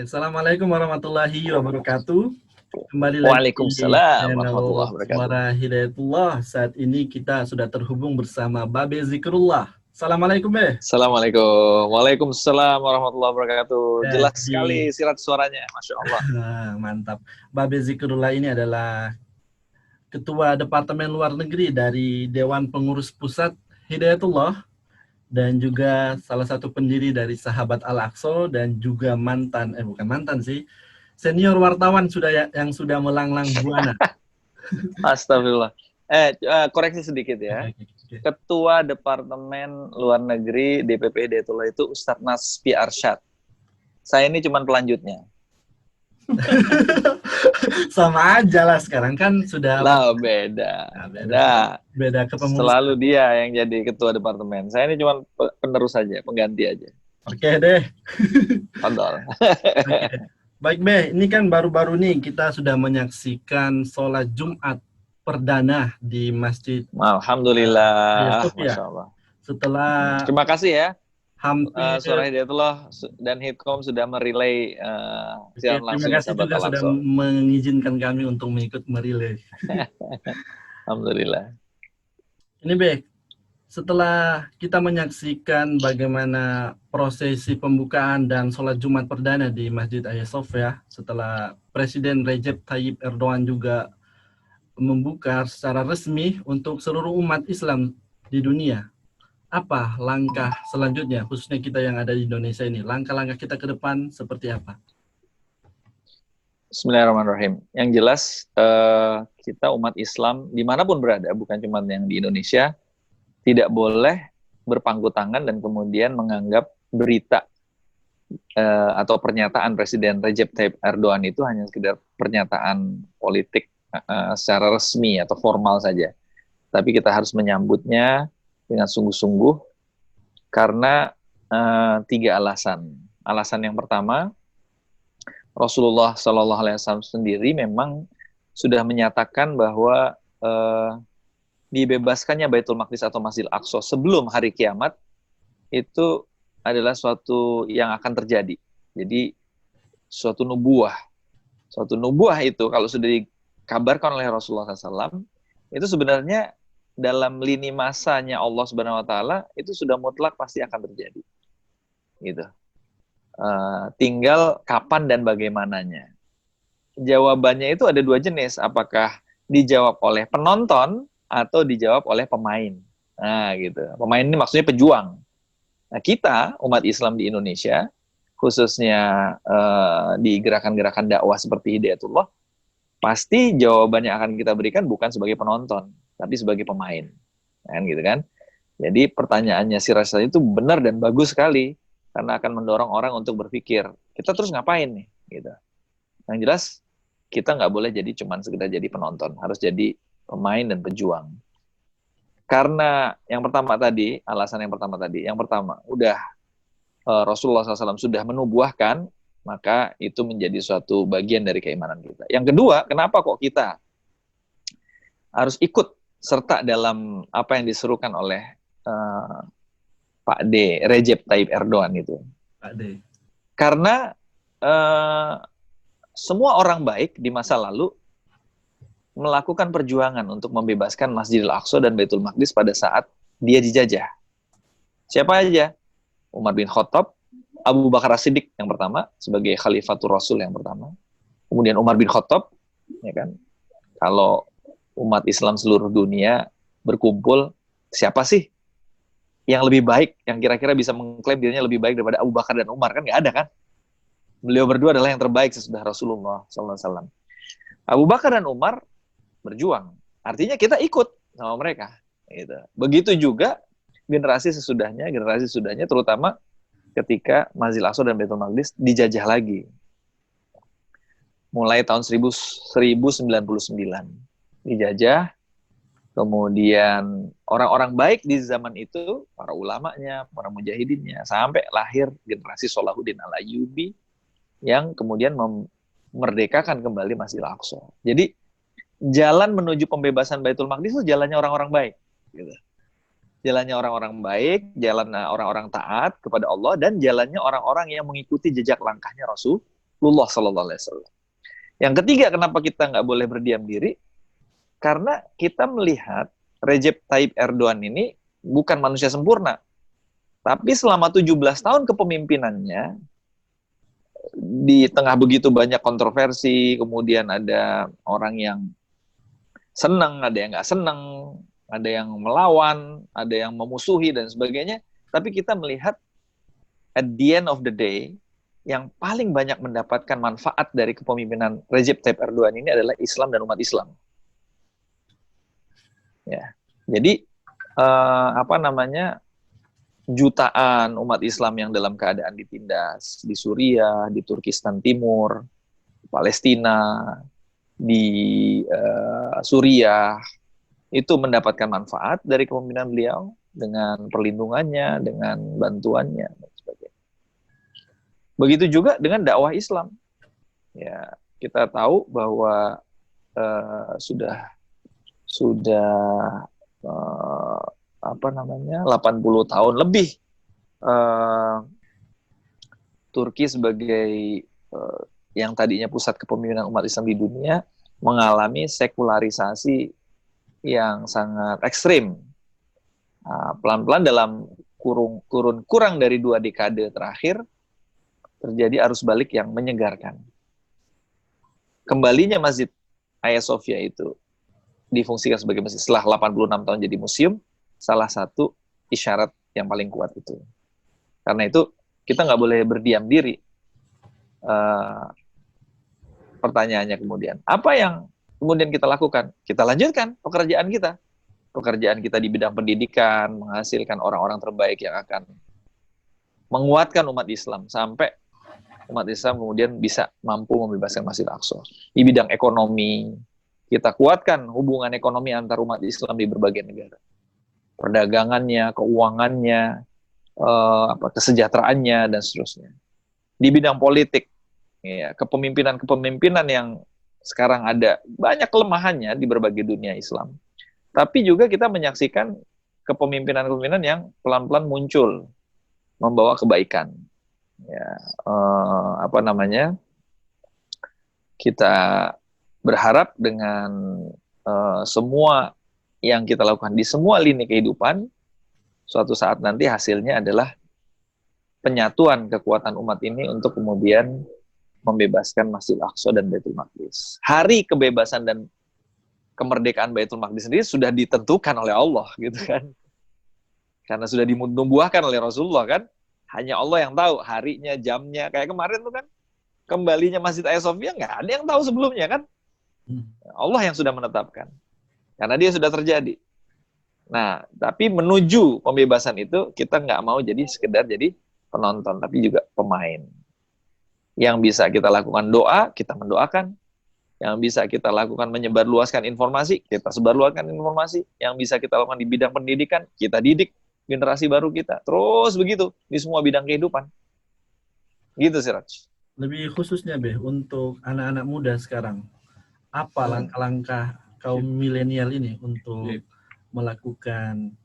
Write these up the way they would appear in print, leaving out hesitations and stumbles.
Assalamualaikum warahmatullahi wabarakatuh. Kembali lagi di Waalaikumsalam channel warahmatullahi wabarakatuh. Suara Hidayatullah. Saat ini kita sudah terhubung bersama Babe Zikrullah. Assalamualaikum, Be. Assalamualaikum. Waalaikumsalam warahmatullahi wabarakatuh. Ya, Jelas sekali sirat suaranya, Masya Allah. mantap. Babe Zikrullah ini adalah Ketua Departemen Luar Negeri dari Dewan Pengurus Pusat Hidayatullah dan juga salah satu pendiri dari Sahabat Al-Aqsa dan juga bukan mantan sih, senior wartawan yang sudah melanglang buana. Astagfirullah. Koreksi sedikit ya. Ketua Departemen Luar Negeri DPP Hidayatullah itu Ustadz Nasfi Arsyad. Saya ini cuma pelanjutnya. Sama aja lah, sekarang kan sudah Beda kepengurusan. Selalu dia yang jadi ketua departemen. Saya ini cuma penerus saja, pengganti aja. Oke deh. Padahal. Baik, Be, ini kan baru-baru nih kita sudah menyaksikan sholat Jumat perdana di Masjid Alhamdulillah. Masya Allah. Setelah terima kasih ya, hampir Suara Hidayatullah dan Hipkom sudah merilai siaran langsung. Terima kasih juga sudah mengizinkan kami untuk mengikut merilai. Alhamdulillah. Ini, Be, setelah kita menyaksikan bagaimana prosesi pembukaan dan sholat Jumat perdana di Masjid Hagia Sophia, setelah Presiden Recep Tayyip Erdogan juga membuka secara resmi untuk seluruh umat Islam di dunia, apa langkah selanjutnya, khususnya kita yang ada di Indonesia ini? Langkah-langkah kita ke depan seperti apa? Bismillahirrahmanirrahim. Yang jelas, kita umat Islam dimanapun berada, bukan cuma yang di Indonesia, tidak boleh berpangku tangan dan kemudian menganggap berita atau pernyataan Presiden Recep Tayyip Erdogan itu hanya sekedar pernyataan politik secara resmi atau formal saja. Tapi kita harus menyambutnya dengan sungguh-sungguh karena 3 alasan. Alasan yang pertama, Rasulullah SAW sendiri memang sudah menyatakan bahwa dibebaskannya Baitul Maqdis atau Masjidil Aqsa sebelum hari kiamat itu adalah suatu yang akan terjadi. Jadi suatu nubuah. Suatu nubuah itu kalau sudah dikabarkan oleh Rasulullah SAW, itu sebenarnya dalam lini masanya Allah Subhanahu Wa Taala itu sudah mutlak pasti akan terjadi, gitu. Tinggal kapan dan bagaimananya. Jawabannya itu ada 2 jenis, apakah dijawab oleh penonton atau dijawab oleh pemain. Nah, gitu. Pemain ini maksudnya pejuang. Nah, kita umat Islam di Indonesia, khususnya di gerakan-gerakan dakwah seperti Hidayatullah, pasti jawabannya akan kita berikan bukan sebagai penonton, tapi sebagai pemain, kan gitu kan. Jadi pertanyaannya si Rasul itu benar dan bagus sekali, karena akan mendorong orang untuk berpikir, kita terus ngapain nih, gitu. Yang jelas kita nggak boleh jadi cuman sekedar jadi penonton, harus jadi pemain dan pejuang. Karena yang pertama tadi, alasan yang pertama udah Rasulullah SAW sudah menubuahkan, maka itu menjadi suatu bagian dari keimanan kita. Yang kedua, kenapa kok kita harus ikut serta dalam apa yang diserukan oleh Pak D, Recep Tayyip Erdogan itu? Pak D. Karena semua orang baik di masa lalu melakukan perjuangan untuk membebaskan Masjidil Aqsa dan Baitul Maqdis pada saat dia dijajah. Siapa aja? Umar bin Khattab, Abu Bakar As-Siddiq yang pertama sebagai Khalifatul Rasul yang pertama. Kemudian Umar bin Khattab, ya kan? Kalau umat Islam seluruh dunia berkumpul, siapa sih yang lebih baik, yang kira-kira bisa mengklaim dirinya lebih baik daripada Abu Bakar dan Umar? Kan nggak ada kan? Beliau berdua adalah yang terbaik sesudah Rasulullah SAW. Abu Bakar dan Umar berjuang, artinya kita ikut sama mereka. Gitu. Begitu juga generasi sesudahnya, terutama ketika Masjidil Aqsa dan Baitul Maqdis dijajah lagi. Mulai tahun 1099 dijajah, kemudian orang-orang baik di zaman itu, para ulamanya, para mujahidinnya, sampai lahir generasi Salahuddin Al-Ayyubi yang kemudian memerdekakan kembali Masjidil Aqsa. Jadi jalan menuju pembebasan Baitul Maqdis itu jalannya orang-orang baik, gitu. Jalannya orang-orang baik, jalan orang-orang taat kepada Allah, dan jalannya orang-orang yang mengikuti jejak langkahnya Rasulullah Sallallahu Alaihi Wasallam. Yang ketiga, kenapa kita nggak boleh berdiam diri? Karena kita melihat Recep Tayyip Erdogan ini bukan manusia sempurna. Tapi selama 17 tahun kepemimpinannya, di tengah begitu banyak kontroversi, kemudian ada orang yang senang, ada yang nggak senang, ada yang melawan, ada yang memusuhi, dan sebagainya. Tapi kita melihat at the end of the day, yang paling banyak mendapatkan manfaat dari kepemimpinan Recep Tayyip Erdogan ini adalah Islam dan umat Islam. Ya, jadi jutaan umat Islam yang dalam keadaan ditindas di Suriah, di Turkistan Timur, Palestina, di Suriah, itu mendapatkan manfaat dari kepemimpinan beliau dengan perlindungannya, dengan bantuannya, dan sebagainya. Begitu juga dengan dakwah Islam. Ya, kita tahu bahwa sudah 80 tahun lebih Turki sebagai yang tadinya pusat kepemimpinan umat Islam di dunia mengalami sekularisasi yang sangat ekstrim. Pelan-pelan dalam kurang dari 2 dekade terakhir terjadi arus balik yang menyegarkan. Kembalinya Masjid Hagia Sophia itu difungsikan sebagai masjid setelah 86 tahun jadi museum, salah satu isyarat yang paling kuat itu. Karena itu kita nggak boleh berdiam diri. Pertanyaannya kemudian, apa yang kemudian kita lakukan? Kita lanjutkan pekerjaan kita. Pekerjaan kita di bidang pendidikan, menghasilkan orang-orang terbaik yang akan menguatkan umat Islam sampai umat Islam kemudian bisa mampu membebaskan Masjid Al-Aqsa. Di bidang ekonomi, kita kuatkan hubungan ekonomi antar umat Islam di berbagai negara. Perdagangannya, keuangannya, kesejahteraannya, dan seterusnya. Di bidang politik, ya, kepemimpinan yang sekarang ada banyak kelemahannya di berbagai dunia Islam. Tapi juga kita menyaksikan kepemimpinan yang pelan-pelan muncul, membawa kebaikan. Ya, kita berharap dengan semua yang kita lakukan di semua lini kehidupan, suatu saat nanti hasilnya adalah penyatuan kekuatan umat ini untuk kemudian membebaskan Masjid Al-Aqsa dan Baitul Maqdis. Hari kebebasan dan kemerdekaan Baitul Maqdis sendiri sudah ditentukan oleh Allah, gitu kan? Karena sudah dinubuahkan oleh Rasulullah, kan? Hanya Allah yang tahu harinya, jamnya. Kayak kemarin tuh kan, kembalinya Masjid Hagia Sophia nggak ada yang tahu sebelumnya, kan? Allah yang sudah menetapkan. Karena dia sudah terjadi. Nah, tapi menuju pembebasan itu, kita nggak mau jadi sekedar jadi penonton, tapi juga pemain. Yang bisa kita lakukan doa, kita mendoakan. Yang bisa kita lakukan menyebarluaskan informasi, kita sebarluaskan informasi. Yang bisa kita lakukan di bidang pendidikan, kita didik generasi baru kita. Terus begitu, di semua bidang kehidupan. Gitu sih, Raj. Lebih khususnya, untuk anak-anak muda sekarang, apa langkah-langkah kaum milenial ini untuk melakukan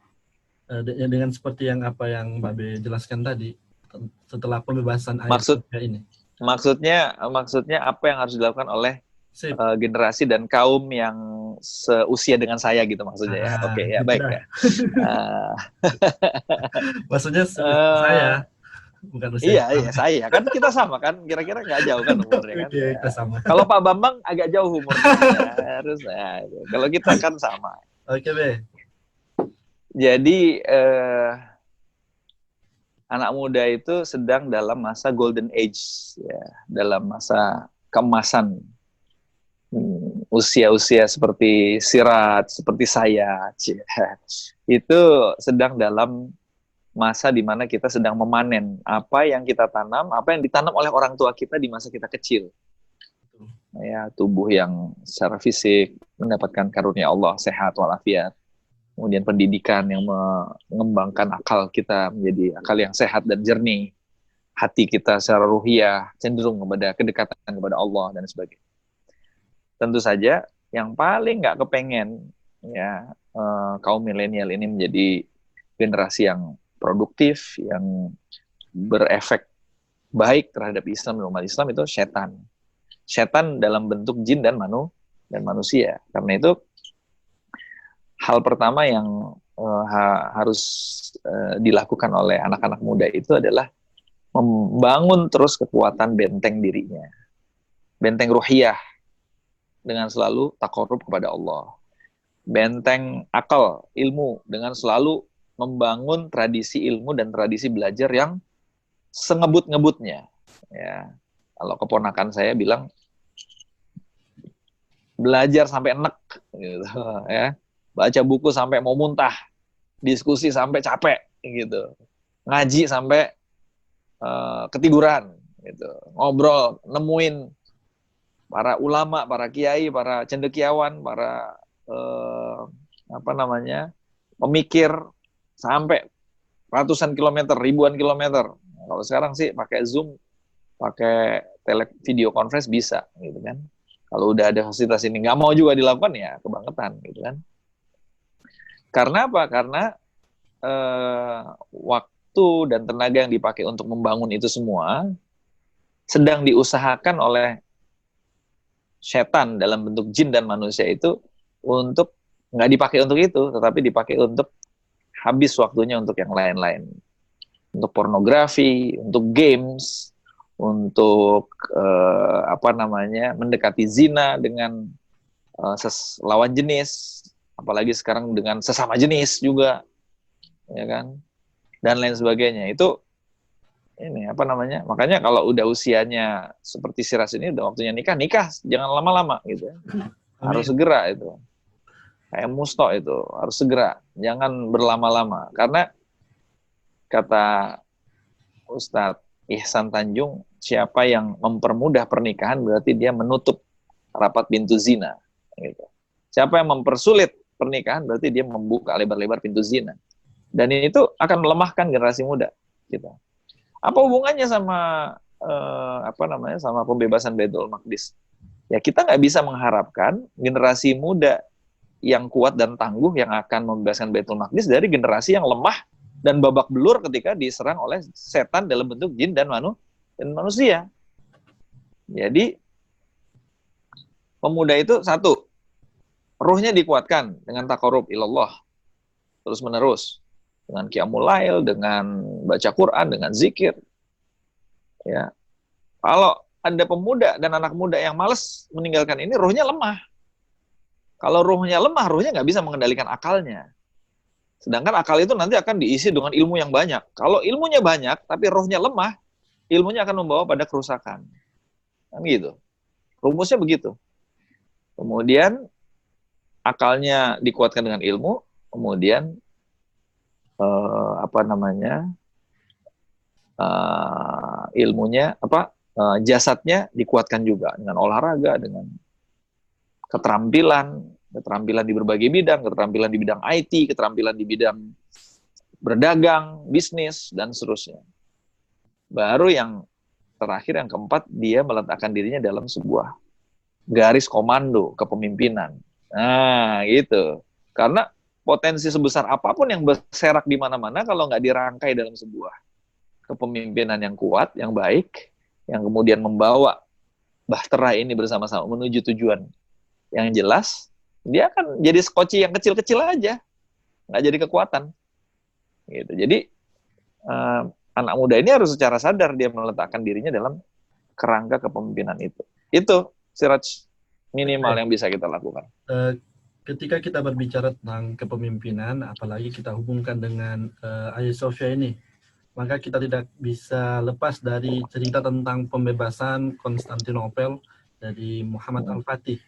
dengan seperti yang Mbak Be jelaskan tadi setelah pembebasan ini? Maksudnya apa yang harus dilakukan oleh generasi dan kaum yang seusia dengan saya gitu maksudnya ya. Oke, ya baik ya. Maksudnya saya bukan usia. Iya saya kan kita sama kan, kira-kira nggak jauh kan umurnya kan. Oke, kita sama. Kalau Pak Bambang agak jauh umurnya. Harus kalau kita kan sama. Oke, Be. Jadi anak muda itu sedang dalam masa golden age ya, dalam masa keemasan. Usia-usia seperti Sirat, seperti saya, itu sedang dalam masa di mana kita sedang memanen apa yang kita tanam, apa yang ditanam oleh orang tua kita di masa kita kecil. Ya, tubuh yang secara fisik mendapatkan karunia Allah, sehat walafiat. Kemudian pendidikan yang mengembangkan akal kita menjadi akal yang sehat dan jernih. Hati kita secara ruhiyah cenderung kepada kedekatan kepada Allah dan sebagainya. Tentu saja yang paling nggak kepengen ya kaum milenial ini menjadi generasi yang produktif, yang berefek baik terhadap Islam dan umat Islam itu setan. Setan dalam bentuk jin dan manusia. Karena itu hal pertama yang harus dilakukan oleh anak-anak muda itu adalah membangun terus kekuatan benteng dirinya. Benteng ruhiyah dengan selalu takarrub kepada Allah. Benteng akal, ilmu dengan selalu membangun tradisi ilmu dan tradisi belajar yang sengebut-ngebutnya. Ya. Kalau keponakan saya bilang belajar sampai enek gitu, ya. Baca buku sampai mau muntah, diskusi sampai capek gitu. Ngaji sampai ketiduran gitu. Ngobrol, nemuin para ulama, para kiai, para cendekiawan, para pemikir sampai ratusan kilometer, ribuan kilometer. Kalau sekarang sih pakai Zoom, pakai video conference bisa gitu kan. Kalau udah ada fasilitas ini nggak mau juga dilakukan ya kebangetan gitu kan. Karena apa? Karena waktu dan tenaga yang dipakai untuk membangun itu semua sedang diusahakan oleh setan dalam bentuk jin dan manusia itu untuk nggak dipakai untuk itu, tetapi dipakai untuk habis waktunya untuk yang lain-lain. Untuk pornografi, untuk games, untuk mendekati zina dengan lawan jenis, apalagi sekarang dengan sesama jenis juga, ya kan, dan lain sebagainya. Itu makanya kalau udah usianya seperti si Ras ini udah waktunya nikah, jangan lama-lama gitu. Harus segera itu. Kayak Musto itu harus segera, jangan berlama-lama. Karena kata Ustadz Ihsan Tanjung, siapa yang mempermudah pernikahan berarti dia menutup rapat pintu zina. Gitu. Siapa yang mempersulit pernikahan berarti dia membuka lebar-lebar pintu zina. Dan itu akan melemahkan generasi muda. Gitu. Apa hubungannya sama sama pembebasan Baitul Maqdis? Ya kita nggak bisa mengharapkan generasi muda yang kuat dan tangguh yang akan membebaskan Baitul Maqdis dari generasi yang lemah dan babak belur ketika diserang oleh setan dalam bentuk jin dan manusia. Jadi pemuda itu satu, ruhnya dikuatkan dengan takarrub ilallah terus menerus, dengan qiyamul lail, dengan baca Quran, dengan zikir. Ya. Kalau ada pemuda dan anak muda yang malas meninggalkan ini, ruhnya lemah. Kalau ruhnya lemah, ruhnya nggak bisa mengendalikan akalnya. Sedangkan akal itu nanti akan diisi dengan ilmu yang banyak. Kalau ilmunya banyak, tapi ruhnya lemah, ilmunya akan membawa pada kerusakan. Kan gitu. Rumusnya begitu. Kemudian akalnya dikuatkan dengan ilmu, kemudian ilmunya jasadnya dikuatkan juga dengan olahraga, dengan keterampilan di berbagai bidang, keterampilan di bidang IT, keterampilan di bidang berdagang, bisnis, dan seterusnya. Baru yang terakhir, yang keempat, dia meletakkan dirinya dalam sebuah garis komando kepemimpinan. Nah, gitu. Karena potensi sebesar apapun yang berserak di mana-mana, kalau nggak dirangkai dalam sebuah kepemimpinan yang kuat, yang baik, yang kemudian membawa bahtera ini bersama-sama menuju tujuan yang jelas, dia akan jadi skoci yang kecil-kecil aja, nggak jadi kekuatan. Gitu. Jadi anak muda ini harus secara sadar dia meletakkan dirinya dalam kerangka kepemimpinan itu. Itu Siraj minimal yang bisa kita lakukan. Ketika kita berbicara tentang kepemimpinan, apalagi kita hubungkan dengan Hagia Sophia ini, maka kita tidak bisa lepas dari cerita tentang pembebasan Konstantinopel dari Muhammad Al-Fatih.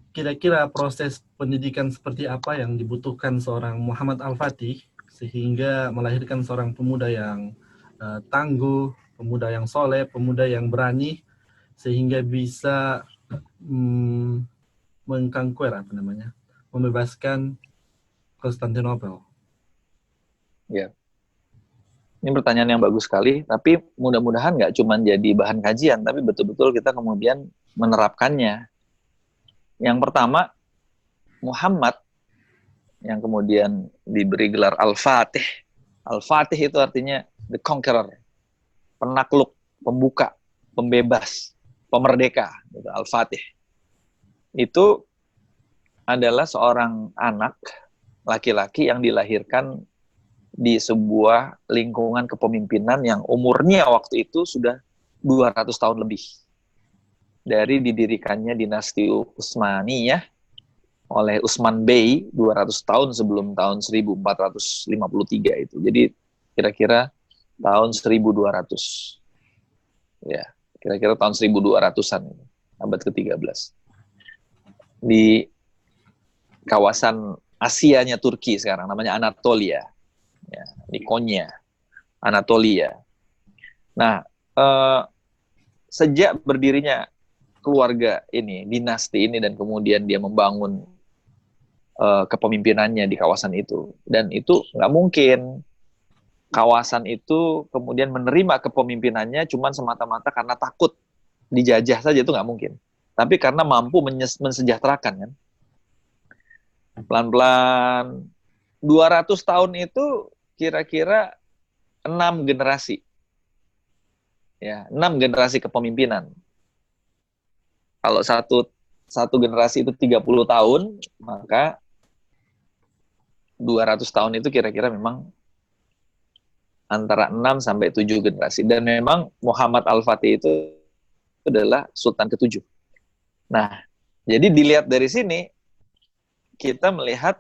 Kira-kira proses pendidikan seperti apa yang dibutuhkan seorang Muhammad Al-Fatih sehingga melahirkan seorang pemuda yang tangguh, pemuda yang soleh, pemuda yang berani, sehingga bisa membebaskan Konstantinopel. Ya. Ini pertanyaan yang bagus sekali, tapi mudah-mudahan nggak cuma jadi bahan kajian, tapi betul-betul kita kemudian menerapkannya. Yang pertama, Muhammad yang kemudian diberi gelar Al-Fatih. Al-Fatih itu artinya the conqueror, penakluk. pembuka, pembebas, pemerdeka, gitu, Al-Fatih. Itu adalah seorang anak laki-laki yang dilahirkan di sebuah lingkungan kepemimpinan yang umurnya waktu itu sudah 200 tahun lebih. Dari didirikannya dinasti Utsmaniyah oleh Utsman Bey 200 tahun sebelum tahun 1453 itu. Jadi kira-kira tahun 1200. Ya, kira-kira tahun 1200-an, abad ke-13. Di kawasan Asianya Turki sekarang, namanya Anatolia. Ya, di Konya, Anatolia. Nah, sejak berdirinya keluarga ini, dinasti ini, dan kemudian dia membangun kepemimpinannya di kawasan itu, dan itu nggak mungkin kawasan itu kemudian menerima kepemimpinannya cuma semata-mata karena takut dijajah saja, itu nggak mungkin. Tapi karena mampu mensejahterakan, kan. Pelan-pelan 200 tahun itu kira-kira 6 generasi. Ya, 6 generasi kepemimpinan. Kalau satu generasi itu 30 tahun, maka 200 tahun itu kira-kira memang antara 6 sampai 7 generasi. Dan memang Muhammad Al-Fatih itu adalah Sultan ke-7. Nah, jadi dilihat dari sini, kita melihat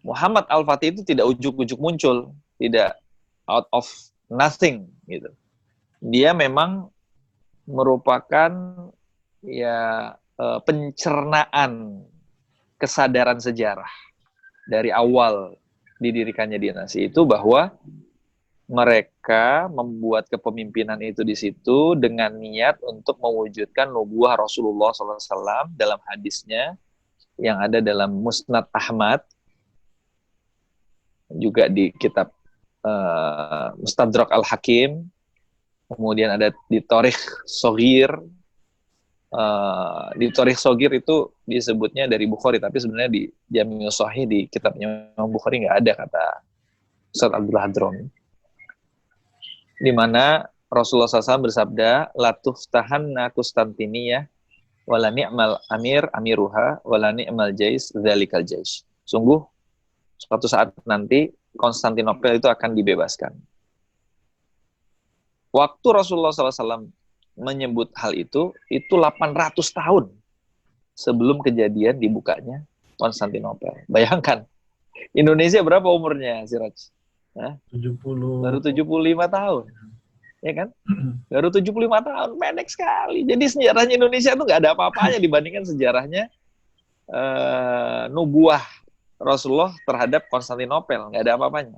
Muhammad Al-Fatih itu tidak ujuk-ujuk muncul, tidak out of nothing, gitu. Dia memang merupakan ya pencernaan kesadaran sejarah dari awal didirikannya dinasti itu, bahwa mereka membuat kepemimpinan itu di situ dengan niat untuk mewujudkan nubuah Rasulullah SAW dalam hadisnya yang ada dalam Musnad Ahmad, juga di kitab Mustadrak Al-Hakim, kemudian ada di Tarikh Shogir. Di Tarikh Shogir itu disebutnya dari Bukhari, tapi sebenarnya di Jami'us Shahih, di kitabnya Bukhari, nggak ada kata Ustaz Abdul Hadron, di mana Rasulullah SAW bersabda, la tuftahanna Konstantiniyah wala ni'mal amir amiruha wala ni'mal jais dzalikal jais. Sungguh suatu saat nanti Konstantinopel itu akan dibebaskan. Waktu Rasulullah SAW menyebut hal itu 800 tahun sebelum kejadian dibukanya Konstantinopel. Bayangkan, Indonesia berapa umurnya, Siraj? 70. Baru 75 tahun. Ya kan? Baru 75 tahun, pendek sekali. Jadi sejarahnya Indonesia itu nggak ada apa-apanya dibandingkan sejarahnya nubuah Rasulullah terhadap Konstantinopel, nggak ada apa-apanya.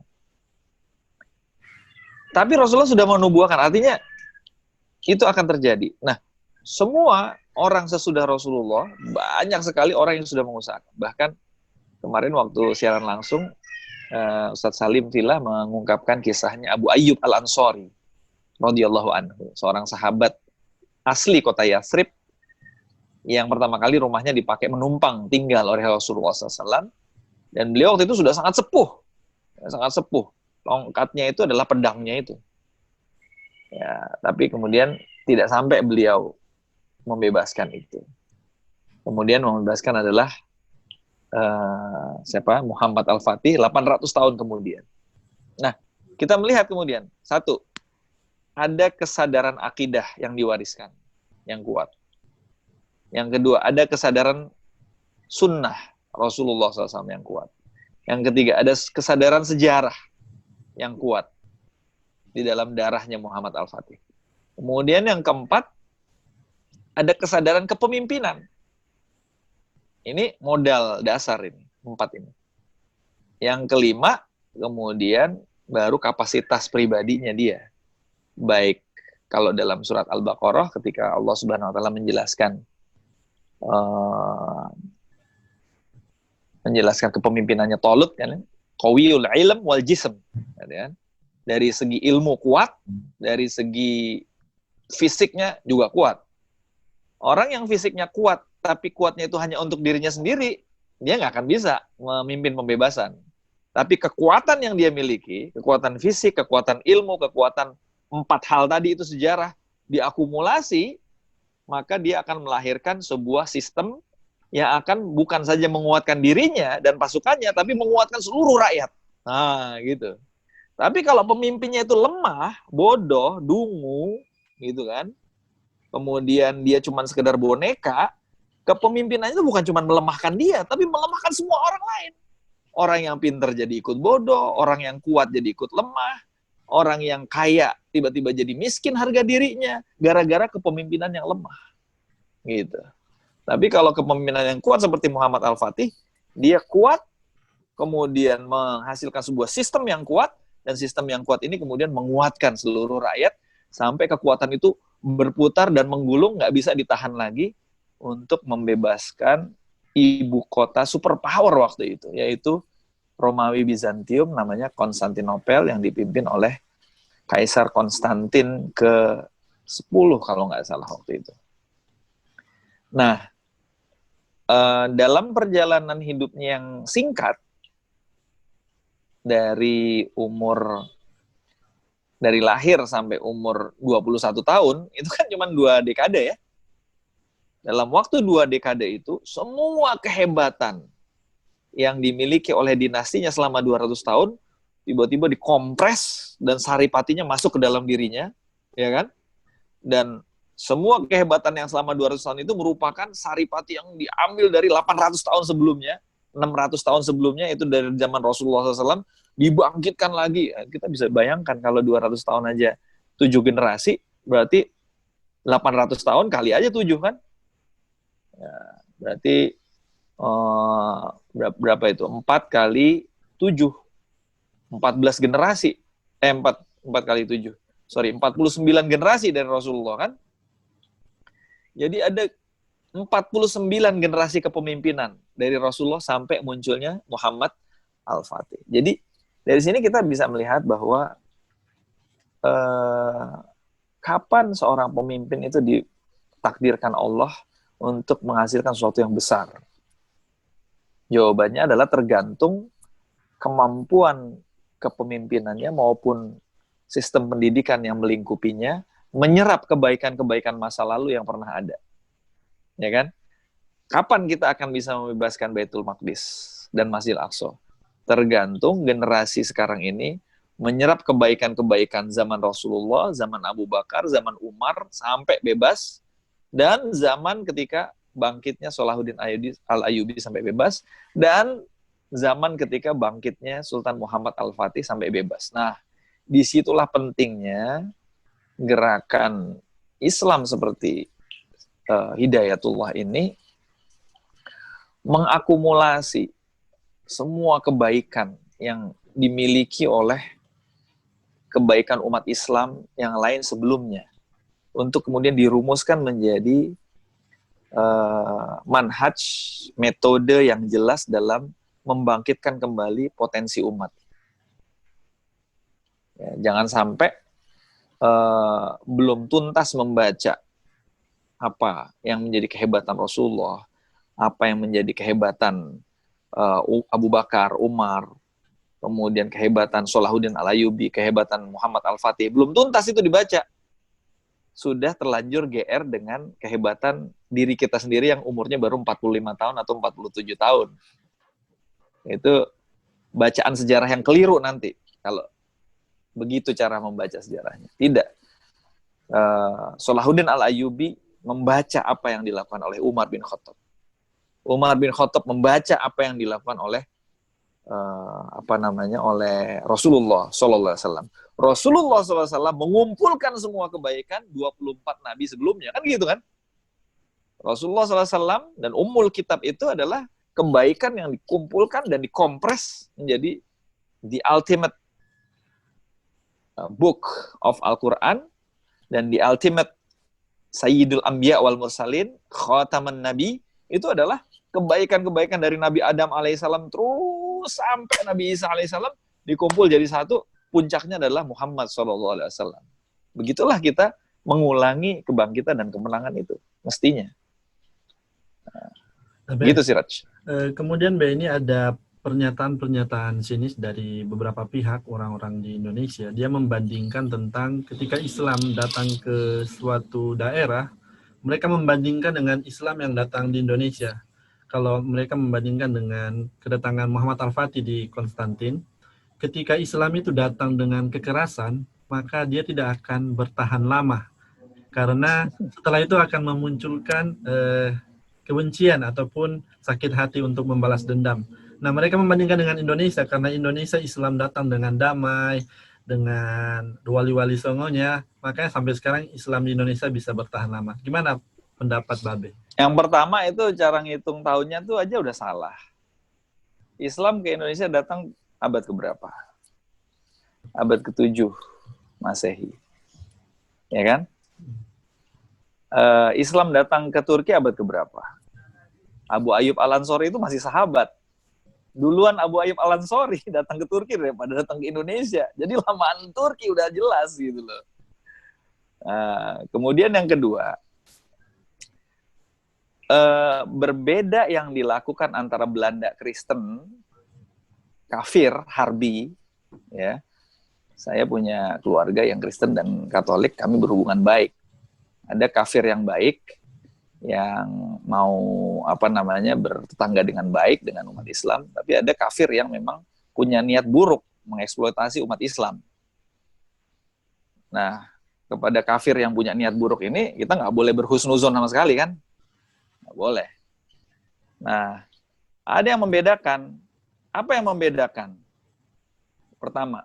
Tapi Rasulullah sudah menubuahkan, artinya itu akan terjadi. Nah, semua orang sesudah Rasulullah, banyak sekali orang yang sudah mengusahakan. Bahkan kemarin waktu siaran langsung, Ustadz Salim Filah mengungkapkan kisahnya Abu Ayyub Al-Ansari radhiyallahu anhu, seorang sahabat asli kota Yathrib yang pertama kali rumahnya dipakai menumpang tinggal oleh Rasulullah SAW, dan beliau waktu itu sudah sangat sepuh. Tongkatnya itu adalah pedangnya itu. Ya, tapi kemudian tidak sampai beliau membebaskan itu. Kemudian membebaskan adalah Muhammad Al-Fatih 800 tahun kemudian. Nah, kita melihat kemudian, satu, ada kesadaran akidah yang diwariskan, yang kuat. Yang kedua, ada kesadaran sunnah Rasulullah SAW yang kuat. Yang ketiga, ada kesadaran sejarah yang kuat di dalam darahnya Muhammad Al-Fatih. Kemudian yang keempat, ada kesadaran kepemimpinan. Ini modal dasar ini, 4 ini. Yang kelima, kemudian baru kapasitas pribadinya dia. Baik kalau dalam surat Al-Baqarah ketika Allah Subhanahu wa taala menjelaskan kepemimpinannya Talut, kan, qawiyul ilm wal jism, kan? Dari segi ilmu kuat, dari segi fisiknya juga kuat. Orang yang fisiknya kuat tapi kuatnya itu hanya untuk dirinya sendiri, dia nggak akan bisa memimpin pembebasan. Tapi kekuatan yang dia miliki, kekuatan fisik, kekuatan ilmu, kekuatan 4 hal tadi itu sejarah, diakumulasi, maka dia akan melahirkan sebuah sistem yang akan bukan saja menguatkan dirinya dan pasukannya, tapi menguatkan seluruh rakyat. Nah, gitu. Tapi kalau pemimpinnya itu lemah, bodoh, dungu, gitu kan, kemudian dia cuma sekedar boneka, kepemimpinannya itu bukan cuma melemahkan dia, tapi melemahkan semua orang lain. Orang yang pintar jadi ikut bodoh, orang yang kuat jadi ikut lemah, orang yang kaya tiba-tiba jadi miskin harga dirinya, gara-gara kepemimpinan yang lemah. Gitu. Tapi kalau kepemimpinan yang kuat seperti Muhammad Al-Fatih, dia kuat, kemudian menghasilkan sebuah sistem yang kuat, dan sistem yang kuat ini kemudian menguatkan seluruh rakyat, sampai kekuatan itu berputar dan menggulung, nggak bisa ditahan lagi untuk membebaskan ibu kota superpower waktu itu, yaitu Romawi Bizantium, namanya Konstantinopel, yang dipimpin oleh Kaisar Konstantin ke-10 kalau nggak salah waktu itu. Nah, dalam perjalanan hidupnya yang singkat, dari lahir sampai umur 21 tahun, itu kan cuma 2 dekade ya. Dalam waktu 2 dekade itu, semua kehebatan yang dimiliki oleh dinastinya selama 200 tahun, tiba-tiba dikompres dan saripatinya masuk ke dalam dirinya, ya kan? Dan semua kehebatan yang selama 200 tahun itu merupakan saripati yang diambil dari 800 tahun sebelumnya, 600 tahun sebelumnya, itu dari zaman Rasulullah SAW, dibangkitkan lagi. Kita bisa bayangkan kalau 200 tahun aja 7 generasi, berarti 800 tahun kali aja 7 kan? Ya, berarti berapa itu? 4 kali 7. 14 generasi. 4 kali 7. 49 generasi dari Rasulullah kan? Jadi ada 49 generasi kepemimpinan dari Rasulullah sampai munculnya Muhammad Al-Fatih. Jadi dari sini kita bisa melihat bahwa kapan seorang pemimpin itu ditakdirkan Allah untuk menghasilkan sesuatu yang besar. Jawabannya adalah tergantung kemampuan kepemimpinannya maupun sistem pendidikan yang melingkupinya menyerap kebaikan-kebaikan masa lalu yang pernah ada. Ya kan? Kapan kita akan bisa membebaskan Baitul Maqdis dan Masjidil Aqsa? Tergantung generasi sekarang ini menyerap kebaikan-kebaikan zaman Rasulullah, zaman Abu Bakar, zaman Umar sampai bebas, dan zaman ketika bangkitnya Salahuddin Al-Ayyubi sampai bebas, dan zaman ketika bangkitnya Sultan Muhammad Al-Fatih sampai bebas. Nah, disitulah pentingnya gerakan Islam seperti Hidayatullah ini mengakumulasi semua kebaikan yang dimiliki oleh kebaikan umat Islam yang lain sebelumnya, untuk kemudian dirumuskan menjadi manhaj, metode yang jelas dalam membangkitkan kembali potensi umat. Ya, jangan sampai belum tuntas membaca apa yang menjadi kehebatan Rasulullah, apa yang menjadi kehebatan Abu Bakar, Umar, kemudian kehebatan Salahuddin Al-Ayyubi, kehebatan Muhammad Al-Fatih, belum tuntas itu dibaca, sudah terlanjur GR dengan kehebatan diri kita sendiri yang umurnya baru 45 tahun atau 47 tahun. Itu bacaan sejarah yang keliru nanti kalau begitu cara membaca sejarahnya. Tidak. Salahuddin Al-Ayyubi membaca apa yang dilakukan oleh Umar bin Khattab. Umar bin Khattab membaca apa yang dilakukan oleh oleh Rasulullah SAW. Rasulullah SAW mengumpulkan semua kebaikan 24 nabi sebelumnya, kan gitu kan? Rasulullah SAW dan Ummul Kitab itu adalah kebaikan yang dikumpulkan dan dikompres menjadi the ultimate book of Al-Quran, dan the ultimate Sayyidul Anbiya wal Mursalin, Khataman Nabi, itu adalah kebaikan-kebaikan dari Nabi Adam alaihissalam terus sampai Nabi Isa alaihissalam dikumpul jadi satu, puncaknya adalah Muhammad SAW. Begitulah kita mengulangi kebangkitan dan kemenangan itu, mestinya. Gitu sih, Raj. Kemudian ini ada pernyataan-pernyataan sinis dari beberapa pihak orang-orang di Indonesia. Dia membandingkan tentang ketika Islam datang ke suatu daerah, mereka membandingkan dengan Islam yang datang di Indonesia. Kalau mereka membandingkan dengan kedatangan Muhammad Al-Fatih di Konstantin, ketika Islam itu datang dengan kekerasan, maka dia tidak akan bertahan lama. Karena setelah itu akan memunculkan kebencian ataupun sakit hati untuk membalas dendam. Nah, mereka membandingkan dengan Indonesia karena Indonesia Islam datang dengan damai, dengan wali-wali songonya, makanya sampai sekarang Islam di Indonesia bisa bertahan lama. Gimana pendapat Babe? Yang pertama itu cara ngitung tahunnya tuh aja udah salah. Islam ke Indonesia datang abad keberapa? Abad ke-7 Masehi. Ya kan? Islam datang ke Turki abad keberapa? Abu Ayyub Al-Ansori itu masih sahabat. Duluan Abu Ayyub Al-Ansori datang ke Turki daripada datang ke Indonesia. Jadi lamaan Turki udah jelas gitu loh. Kemudian yang kedua, berbeda yang dilakukan antara Belanda Kristen, kafir, harbi, ya. Saya punya keluarga yang Kristen dan Katolik, kami berhubungan baik. Ada kafir yang baik, yang mau bertetangga dengan baik dengan umat Islam, tapi ada kafir yang memang punya niat buruk mengeksploitasi umat Islam. Nah, kepada kafir yang punya niat buruk ini kita nggak boleh berhusnuzon sama sekali kan? Nggak boleh. Nah, ada yang membedakan. Apa yang membedakan? Pertama,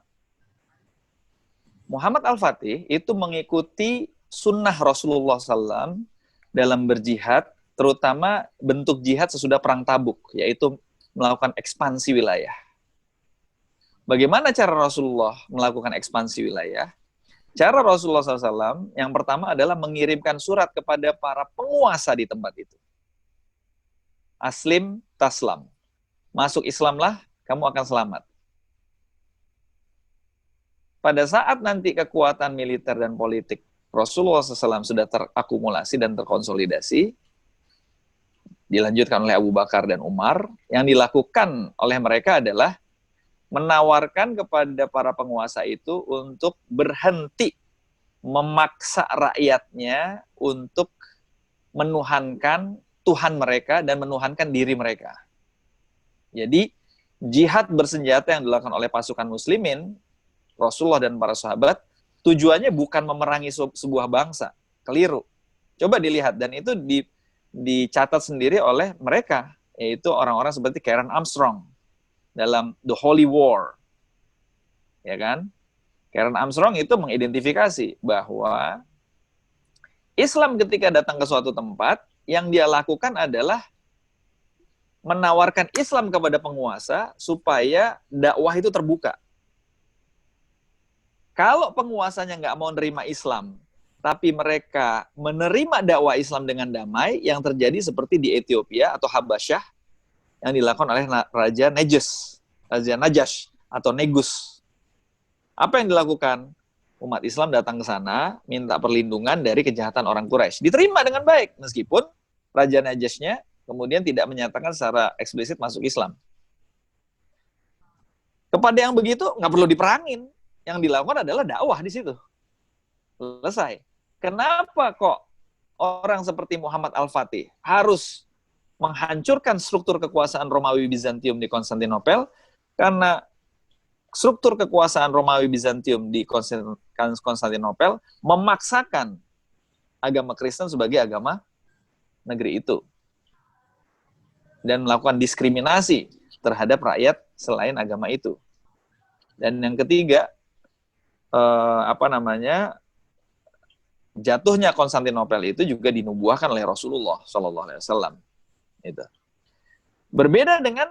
Muhammad Al-Fatih itu mengikuti sunnah Rasulullah SAW dalam berjihad, terutama bentuk jihad sesudah perang Tabuk, yaitu melakukan ekspansi wilayah. Bagaimana cara Rasulullah melakukan ekspansi wilayah? Cara Rasulullah SAW yang pertama adalah mengirimkan surat kepada para penguasa di tempat itu. Aslim taslam. Masuk Islamlah, kamu akan selamat. Pada saat nanti kekuatan militer dan politik Rasulullah SAW sudah terakumulasi dan terkonsolidasi, dilanjutkan oleh Abu Bakar dan Umar, yang dilakukan oleh mereka adalah menawarkan kepada para penguasa itu untuk berhenti memaksa rakyatnya untuk menuhankan Tuhan mereka dan menuhankan diri mereka. Jadi, jihad bersenjata yang dilakukan oleh pasukan muslimin, Rasulullah dan para sahabat, tujuannya bukan memerangi sebuah bangsa. Keliru. Coba dilihat, dan itu dicatat sendiri oleh mereka, yaitu orang-orang seperti Karen Armstrong dalam The Holy War. Ya kan? Karen Armstrong itu mengidentifikasi bahwa Islam ketika datang ke suatu tempat, yang dia lakukan adalah menawarkan Islam kepada penguasa supaya dakwah itu terbuka. Kalau penguasanya nggak mau nerima Islam, tapi mereka menerima dakwah Islam dengan damai, yang terjadi seperti di Ethiopia atau Habasyah, yang dilakukan oleh Raja Najash atau Negus. Apa yang dilakukan? Umat Islam datang ke sana, minta perlindungan dari kejahatan orang Quraisy. Diterima dengan baik, meskipun Raja Najashnya kemudian tidak menyatakan secara eksplisit masuk Islam. Kepada yang begitu, nggak perlu diperangin. Yang dilakukan adalah dakwah di situ. Selesai. Kenapa kok orang seperti Muhammad Al-Fatih harus menghancurkan struktur kekuasaan Romawi Bizantium di Konstantinopel? Karena struktur kekuasaan Romawi Bizantium di Konstantinopel memaksakan agama Kristen sebagai agama negeri itu. Dan melakukan diskriminasi terhadap rakyat selain agama itu. Dan yang ketiga, jatuhnya Konstantinopel itu juga dinubuahkan oleh Rasulullah SAW. Itu. Berbeda dengan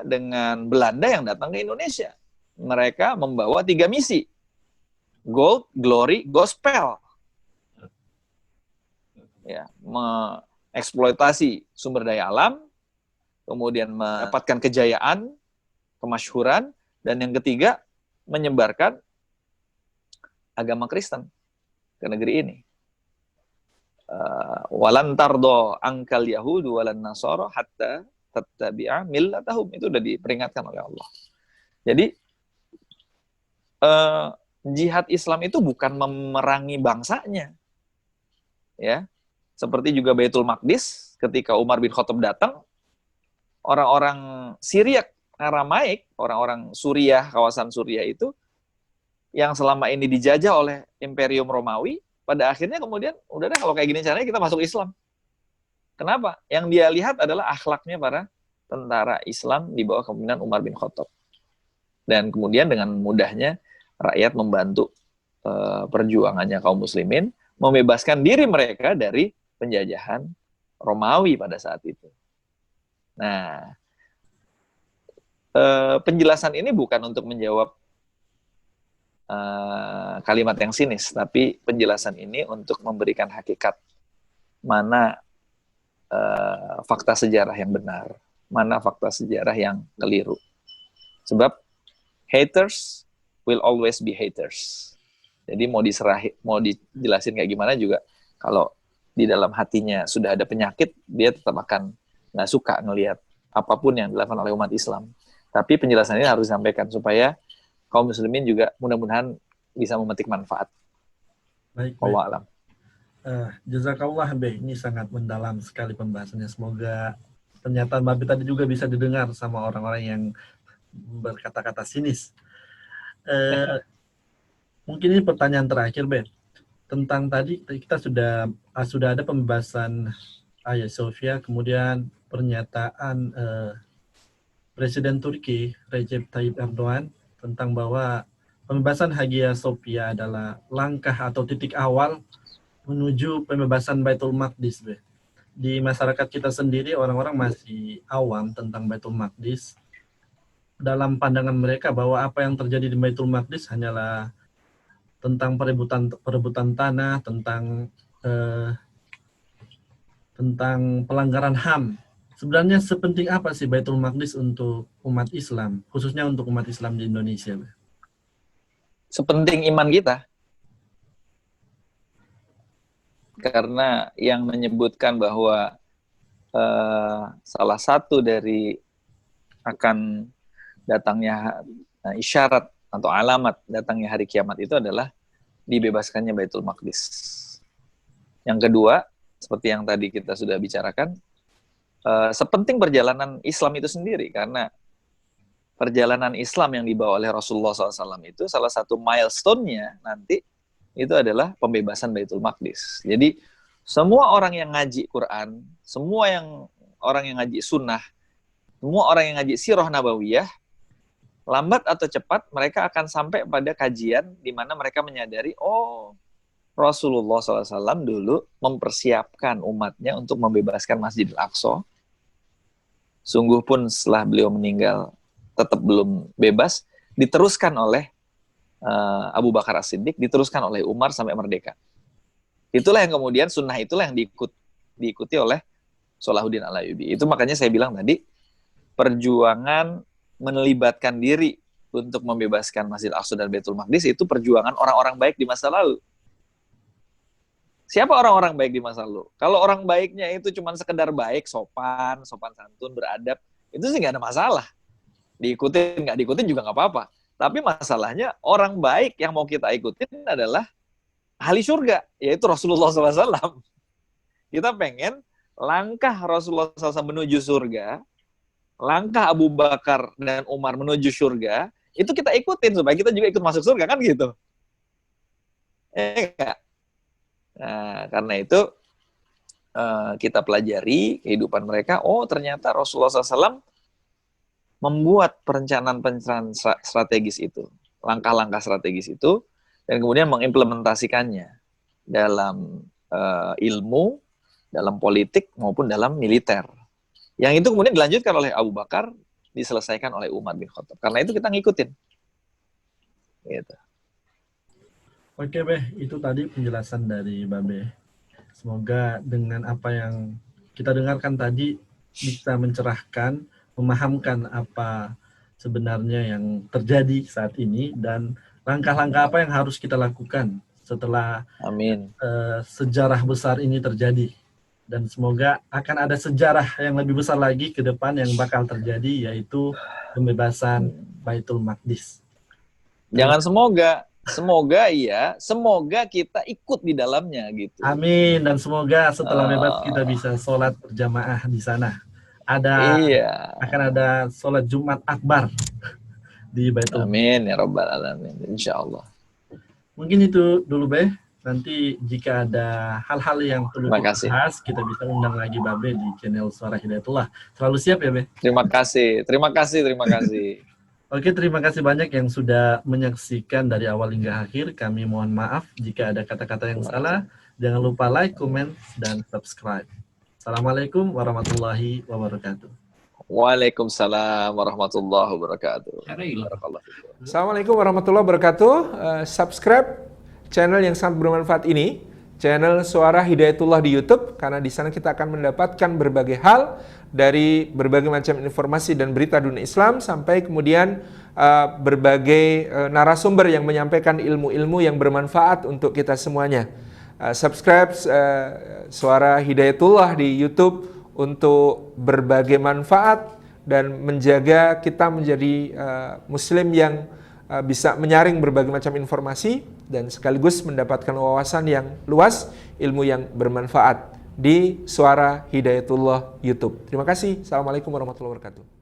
dengan Belanda yang datang ke Indonesia. Mereka membawa 3 misi. Gold, glory, gospel. Ya, mengeksploitasi sumber daya alam, kemudian mendapatkan kejayaan, kemasyhuran, dan yang ketiga, menyebarkan agama Kristen ke negeri ini. Walan tardo angkal yahudu walan nasara hatta tattabi'a millatahum, itu udah diperingatkan oleh Allah. Jadi jihad Islam itu bukan memerangi bangsanya, ya. Seperti juga Baitul Maqdis, ketika Umar bin Khattab datang, orang-orang Syria Aramaik, orang-orang Suriah, kawasan Suriah itu yang selama ini dijajah oleh Imperium Romawi, pada akhirnya kemudian udah deh kalau kayak gini caranya kita masuk Islam. Kenapa? Yang dia lihat adalah akhlaknya para tentara Islam di bawah kepemimpinan Umar bin Khattab. Dan kemudian dengan mudahnya rakyat membantu perjuangannya kaum muslimin, membebaskan diri mereka dari penjajahan Romawi pada saat itu. Nah, penjelasan ini bukan untuk menjawab kalimat yang sinis, tapi penjelasan ini untuk memberikan hakikat mana fakta sejarah yang benar, mana fakta sejarah yang keliru. Sebab haters will always be haters. Jadi mau dijelasin kayak gimana juga, kalau di dalam hatinya sudah ada penyakit, dia tetap akan nggak suka ngelihat apapun yang dilakukan oleh umat Islam. Tapi penjelasan ini harus disampaikan supaya kaum muslimin juga mudah-mudahan bisa memetik manfaat. Baik, Allah alam. Jazakallah, Be. Ini sangat mendalam sekali pembahasannya. Semoga pernyataan Babe tadi juga bisa didengar sama orang-orang yang berkata-kata sinis. Mungkin ini pertanyaan terakhir, Be. Tentang tadi kita sudah ada pembahasan Hagia Sophia, kemudian pernyataan Presiden Turki Recep Tayyip Erdogan tentang bahwa pembebasan Hagia Sophia adalah langkah atau titik awal menuju pembebasan Baitul Maqdis. Di masyarakat kita sendiri, orang-orang masih awam tentang Baitul Maqdis. Dalam pandangan mereka bahwa apa yang terjadi di Baitul Maqdis hanyalah tentang perebutan tanah, tentang pelanggaran HAM. Sebenarnya sepenting apa sih Baitul Maqdis untuk umat Islam, khususnya untuk umat Islam di Indonesia? Sepenting iman kita. Karena yang menyebutkan bahwa salah satu dari akan datangnya isyarat atau alamat datangnya hari kiamat itu adalah dibebaskannya Baitul Maqdis. Yang kedua, seperti yang tadi kita sudah bicarakan, sepenting perjalanan Islam itu sendiri, karena perjalanan Islam yang dibawa oleh Rasulullah SAW itu salah satu milestone-nya nanti itu adalah pembebasan Baitul Maqdis. Jadi semua orang yang ngaji Quran, semua orang yang ngaji sunnah, semua orang yang ngaji sirah nabawiyah, lambat atau cepat mereka akan sampai pada kajian di mana mereka menyadari, oh, Rasulullah SAW dulu mempersiapkan umatnya untuk membebaskan Masjidil Aqsa. Sungguh pun setelah beliau meninggal tetap belum bebas, diteruskan oleh Abu Bakar As-Siddiq, diteruskan oleh Umar sampai merdeka. Itulah yang kemudian sunnah itulah yang diikuti oleh Salahuddin Al-Ayyubi. Itu makanya saya bilang tadi, perjuangan melibatkan diri untuk membebaskan Masjidil Aqsa dan Baitul Maqdis itu perjuangan orang-orang baik di masa lalu. Siapa orang-orang baik di masa lalu? Kalau orang baiknya itu cuma sekedar baik, sopan santun, beradab, itu sih nggak ada masalah. Diikutin, nggak diikutin juga nggak apa-apa. Tapi masalahnya orang baik yang mau kita ikutin adalah ahli surga, yaitu Rasulullah SAW. Kita pengen langkah Rasulullah SAW menuju surga, langkah Abu Bakar dan Umar menuju surga, itu kita ikutin supaya kita juga ikut masuk surga, kan gitu. Nah, karena itu kita pelajari kehidupan mereka. Oh, ternyata Rasulullah SAW membuat perencanaan strategis itu, langkah-langkah strategis itu, dan kemudian mengimplementasikannya dalam ilmu, dalam politik maupun dalam militer. Yang itu kemudian dilanjutkan oleh Abu Bakar, diselesaikan oleh Umar bin Khattab. Karena itu kita ngikutin. Gitu. Oke, Beh, itu tadi penjelasan dari Babe. Semoga dengan apa yang kita dengarkan tadi bisa mencerahkan, memahamkan apa sebenarnya yang terjadi saat ini dan langkah-langkah apa yang harus kita lakukan setelah Amin. Sejarah besar ini terjadi dan semoga akan ada sejarah yang lebih besar lagi ke depan yang bakal terjadi, yaitu pembebasan Baitul Maqdis. Jangan semoga iya, semoga kita ikut di dalamnya gitu. Amin, dan semoga setelah bebas kita bisa sholat berjamaah di sana. Iya. Akan ada sholat Jumat Akbar di Baitul. Amin ya Rabbal Alamin, insya Allah. Mungkin itu dulu, Beh. Nanti jika ada hal-hal yang perlu Terima kita kasih. bahas, kita bisa undang lagi Babe di channel Suara Hidayatullah. Selalu siap ya, Beh? Terima kasih, terima kasih, terima kasih. Oke, terima kasih banyak yang sudah menyaksikan dari awal hingga akhir. Kami mohon maaf jika ada kata-kata yang salah. Jangan lupa like, comment, dan subscribe. Assalamualaikum warahmatullahi wabarakatuh. Waalaikumsalam warahmatullahi wabarakatuh. Assalamualaikum warahmatullahi wabarakatuh. Subscribe channel yang sangat bermanfaat ini, channel Suara Hidayatullah di YouTube, karena di sana kita akan mendapatkan berbagai hal dari berbagai macam informasi dan berita dunia Islam, sampai kemudian berbagai narasumber yang menyampaikan ilmu-ilmu yang bermanfaat untuk kita semuanya. Subscribe Suara Hidayatullah di YouTube untuk berbagai manfaat dan menjaga kita menjadi muslim yang bisa menyaring berbagai macam informasi dan sekaligus mendapatkan wawasan yang luas, ilmu yang bermanfaat di Suara Hidayatullah YouTube. Terima kasih. Assalamualaikum warahmatullahi wabarakatuh.